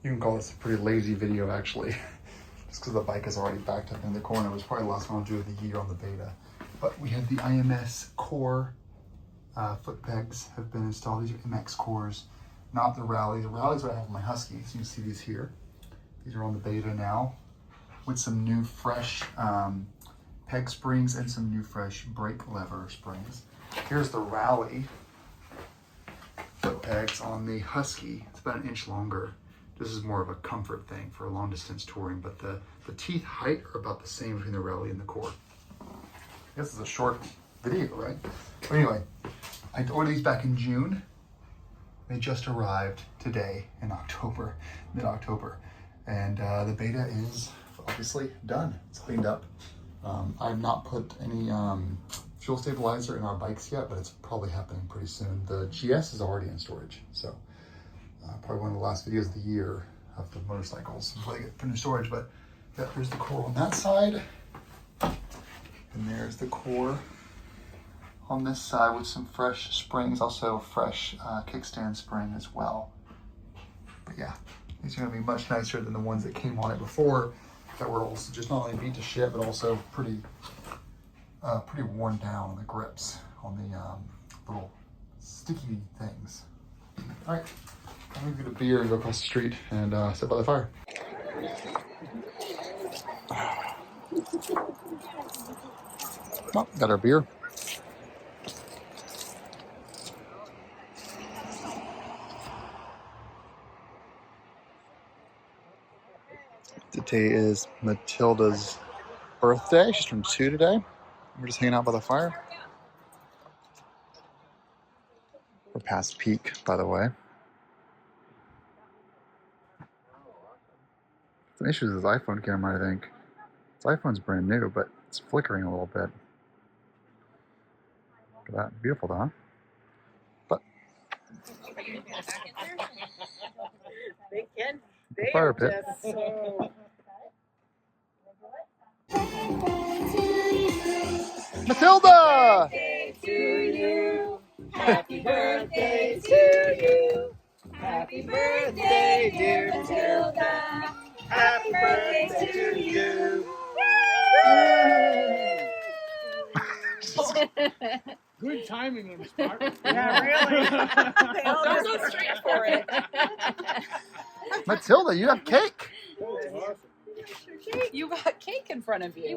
You can call this a pretty lazy video, actually, just because the bike is already backed up in the corner. It was probably the last one I'll do of the year on the beta. But we have the IMS core foot pegs have been installed. These are MX cores, not the Rally. The Rally's what I have on my Husky. So you can see these here. These are on the beta now with some new fresh peg springs and some new fresh brake lever springs. Here's the Rally foot pegs on the Husky. It's about 1 inch longer. This is more of a comfort thing for long distance touring, but the teeth height are about the same between the Rally and the core. This is a short video, right? But anyway, I ordered these back in June. They just arrived today in October, mid-October. And the beta is obviously done. It's cleaned up. I have not put any fuel stabilizer in our bikes yet, but it's probably happening pretty soon. The GS is already in storage, so probably one of the last videos of the year of the motorcycles until I get for new storage. But yeah, there's the core on that side. And there's the core on this side with some fresh springs, also a fresh kickstand spring as well. But yeah, these are gonna be much nicer than the ones that came on it before that were also just not only beat to shit, but also pretty worn down on the grips, on the little sticky things. All right, I'm gonna get a beer and go across the street and sit by the fire. Oh, got our beer. Today is Matilda's birthday. She's from 2 today. We're just hanging out by the fire. We're past peak, by the way. Some issues with his iPhone camera, I think. His iPhone's brand new, but it's flickering a little bit. Look at that. Beautiful, though, huh? But They can. the fire pit. So... Matilda! Birthday to you. Happy birthday to you. Happy birthday, dear Matilda. Happy birthday to you. Good timing on the start. Yeah, really. They all just go straight for it. Matilda, you have cake! You got cake in front of you.